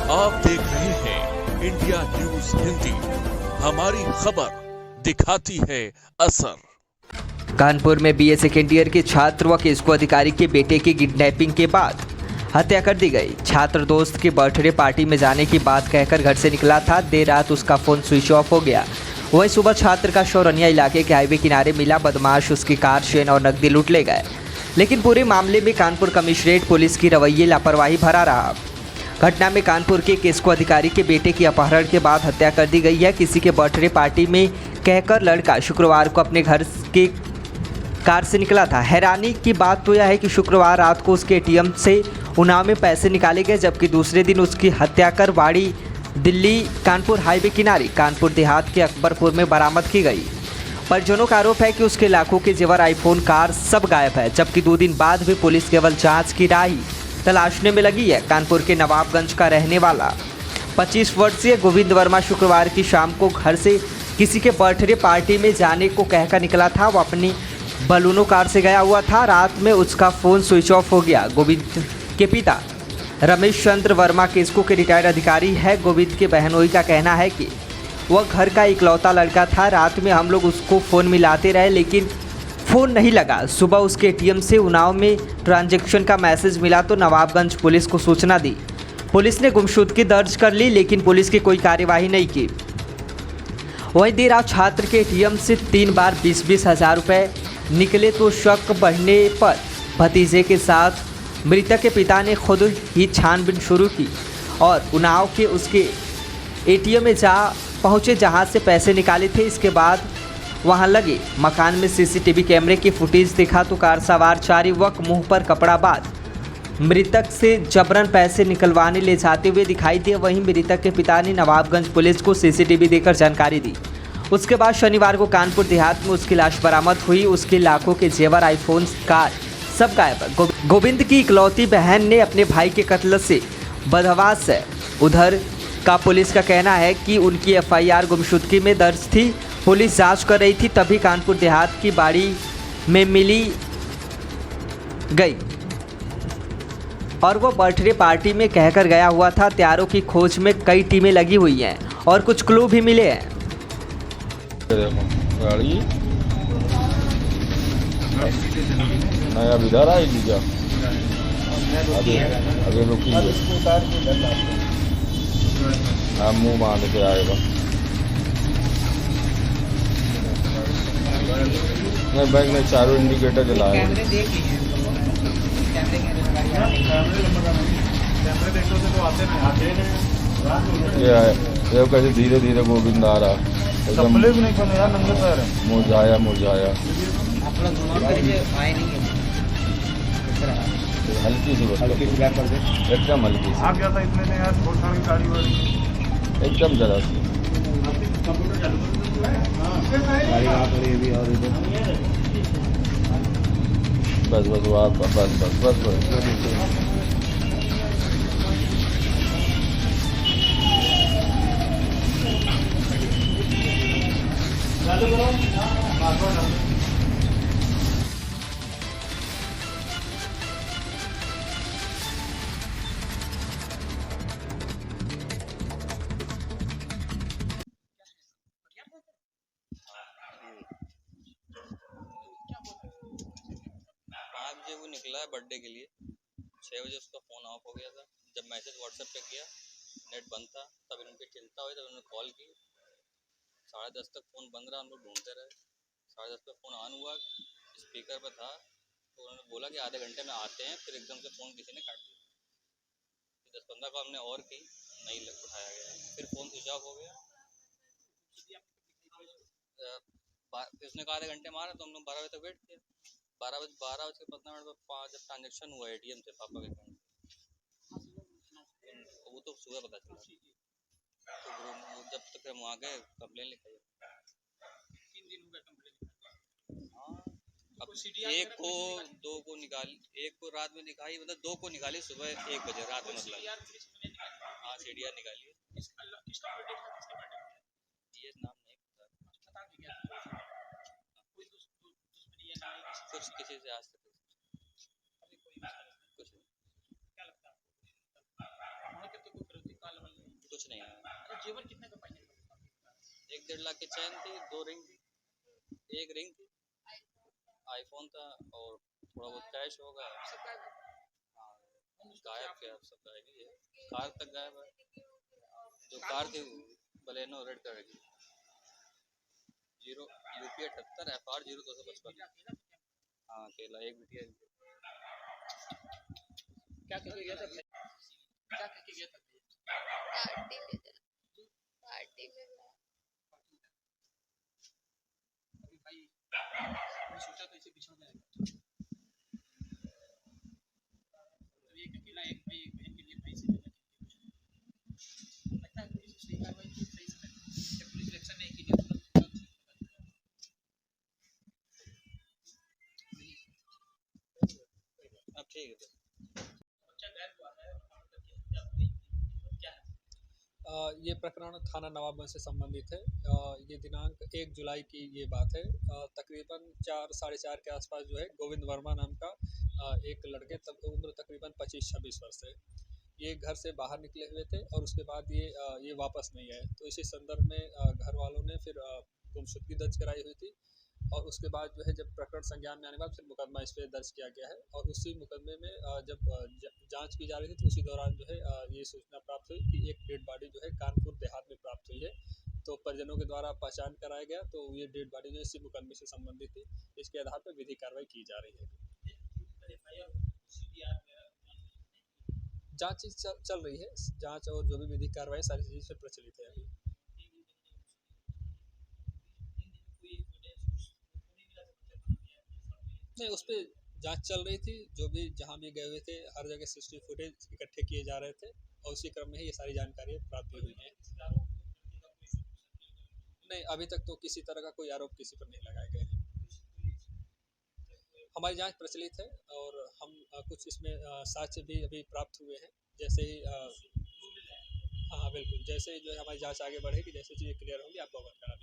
आप देख रहे हैं इंडिया न्यूज हिंदी। हमारी खबर दिखाती है असर। कानपुर में बीए सेकेंड ईयर के छात्र व किस्को अधिकारी के बेटे की किडनैपिंग के बाद हत्या कर दी गई। छात्र दोस्त की बर्थडे पार्टी में जाने की बात कहकर घर से निकला था। देर रात उसका फोन स्विच ऑफ हो गया। वहीं सुबह छात्र का शौरनिया इलाके के हाईवे किनारे मिला। बदमाश उसकी कार, चेन और नकदी लूट ले गए। लेकिन पूरे मामले में कानपुर कमिश्नरेट पुलिस की रवैये लापरवाही भरा रहा। घटना में कानपुर के किस्को अधिकारी के बेटे की अपहरण के बाद हत्या कर दी गई है। किसी के बर्थडे पार्टी में कहकर लड़का शुक्रवार को अपने घर के कार से निकला था। हैरानी की बात तो यह है कि शुक्रवार रात को उसके एटीएम से उन्नाव में पैसे निकाले गए, जबकि दूसरे दिन उसकी हत्या कर बाड़ी दिल्ली कानपुर हाईवे किनारे कानपुर देहात के अकबरपुर में बरामद की गई। परिजनों का आरोप है कि उसके लाखों के जेवर, आईफोन, कार सब गायब है, जबकि 2 दिन बाद भी पुलिस केवल जांच की राह तलाशने में लगी है। कानपुर के नवाबगंज का रहने वाला 25 वर्षीय गोविंद वर्मा शुक्रवार की शाम को घर से किसी के बर्थडे पार्टी में जाने को कहकर निकला था। वो अपनी बलूनो कार से गया हुआ था। रात में उसका फ़ोन स्विच ऑफ हो गया। गोविंद के पिता रमेश चंद्र वर्मा किस्को के रिटायर्ड अधिकारी है। गोविंद के बहनोई का कहना है कि वह घर का इकलौता लड़का था। रात में हम लोग उसको फ़ोन मिलाते रहे, लेकिन फ़ोन नहीं लगा। सुबह उसके एटीएम से उन्नाव में ट्रांजैक्शन का मैसेज मिला तो नवाबगंज पुलिस को सूचना दी। पुलिस ने गुमशुदगी दर्ज कर ली, लेकिन पुलिस की कोई कार्यवाही नहीं की। वहीं देर रात छात्र के एटीएम से 3 बार 20-20 हज़ार रुपये निकले तो शक बढ़ने पर भतीजे के साथ मृतक के पिता ने खुद ही छानबीन शुरू की और उन्नाव के उसके एटीएम में जा पहुँचे जहाँ से पैसे निकाले थे। इसके बाद वहां लगे मकान में सीसीटीवी कैमरे की फुटेज देखा तो कार सवार 4 युवक मुंह पर कपड़ा बांध मृतक से जबरन पैसे निकलवाने ले जाते हुए दिखाई दिए। वहीं मृतक के पिता ने नवाबगंज पुलिस को सीसीटीवी देकर जानकारी दी। उसके बाद शनिवार को कानपुर देहात में उसकी लाश बरामद हुई। उसके लाखों के जेवर, आईफोन, कार सब गायब। गोविंद की इकलौती बहन ने अपने भाई के कत्ल से बदहवास है। उधर का पुलिस का कहना है कि उनकी एफआईआर गुमशुदगी में दर्ज थी। पुलिस जांच कर रही थी, तभी कानपुर देहात की बाड़ी में मिली गई और वो बर्थडे पार्टी में कहकर गया हुआ था। हत्यारों की खोज में कई टीमें लगी हुई हैं और कुछ क्लू भी मिले हैं। गाड़ी नया विधार आएगी क्या? अभी रुकी हाँ, मुँह बांध के आएगा। नहीं, बैग में चारों इंडिकेटर जलाए। ये है, ये कैसे धीरे धीरे गोविंद आ रहा एकदम मुरझाया मुरझाया। हल्की सी एकदम हल्की सी, एकदम जरा सी। बस बस बस बस बस बस वो निकला है बर्थडे के लिए। 6 बजे उसका फ़ोन ऑफ हो गया था। जब मैसेज व्हाट्सएप पे किया, नेट बंद था, तब इनकी चिंता हुई, तब उन्होंने कॉल की। 10:30 तक फ़ोन बंद रहा, हम लोग ढूंढते रहे। 10:30 पे फ़ोन ऑन हुआ, स्पीकर पर था, तो उन्होंने बोला कि आधे घंटे में आते हैं। फिर एकदम से फ़ोन किसी ने काट दिया। 10-15 को हमने और की, नहीं उठाया गया। फिर फ़ोन स्विच ऑफ हो गया। फिर उसने कहा आधे घंटे मारा, तो हम लोग 12 बजे तक वेट किया। 12:15 पर जब ट्रांजेक्शन हुआ एटीएम से पापा के अकाउंट, वो तो सुबह पता चला। तो जब तक हम वहाँ गए, कंप्लेन लिखाई। 3 दिन हो गए कंप्लेन। हाँ, अब 1 को 2 को निकाली, 1 को रात में निकाली, मतलब 2 को निकाली सुबह 1 बजे रात में, मतलब हाँ सीडीआर निकाली। ये नाम नहीं पता, कुछ किसी से आज तक कुछ नहीं। क्या लगता है जेवर कितने का फाइनल हुआ? 1-1.5 लाख की चैन थी, 2 रिंग थी, 1 रिंग थी, आईफोन था और थोड़ा बहुत कैश होगा। सब गायब है। हाँ, गायब क्या, अब सब गायब ही है, कार तक गायब है। जो कार थी बलेनो रेड कलर की, जीरो UP 78 FR 0255। हाँ अकेला, एक बिटिया। क्या करके गया था? क्या करके गया था? पार्टी में गया। पार्टी में गया। अभी भाई मैंने सोचा तो इसे पिछड़ जाएगा। तो एक अकेला एक भाई एक बहन के लिए भाई से लगता है पुलिस सही कार्रवाई की, सही से जब पुलिस इलेक्शन नहीं की तो अब ठीक है। बच्चा गायब हुआ है और मतलब की हत्या हुई, क्या है? ये प्रकरण थाना नवाबगंज से संबंधित है। ये दिनांक 1 जुलाई की ये बात है। तकरीबन 4 साढ़े 4 के आसपास जो है गोविंद वर्मा नाम का एक लड़के, तब उम्र तकरीबन 25-26 वर्ष है, ये घर से बाहर निकले हुए थे और उसके बाद ये वापस नहीं आए। तो इसी संदर्भ में घर वालों ने फिर गुमशुदगी दर्ज कराई हुई थी और उसके बाद जो है जब प्रकरण संज्ञान में आने के बाद फिर मुकदमा इस पर दर्ज किया गया है। और उसी मुकदमे में जब जांच की जा रही थी तो उसी दौरान जो है ये सूचना प्राप्त हुई कि एक डेड बॉडी जो है कानपुर देहात में प्राप्त हुई है। तो परिजनों के द्वारा पहचान कराया गया तो ये डेड बॉडी जो इसी मुकदमे से संबंधित थी। इसके आधार पर विधिक कार्रवाई की जा रही है। जाँच चल रही है, जाँच और जो भी विधिक कार्रवाई सारी चीज़ पर प्रचलित है अभी। नहीं, उस पर जांच चल रही थी। जो भी जहां भी गए हुए थे हर जगह CCTV फुटेज इकट्ठे किए जा रहे थे और उसी क्रम में ही ये सारी जानकारी प्राप्त हुई है। नहीं, अभी तक तो किसी तरह का कोई आरोप किसी पर नहीं लगाए गए हैं। हमारी जांच प्रचलित है और हम कुछ इसमें साक्ष्य भी अभी प्राप्त हुए हैं। जैसे ही हाँ बिल्कुल, जैसे ही जो है हमारी जांच आगे बढ़ेगी, जैसे चीज़ें क्लियर होंगी आपको अवगत करा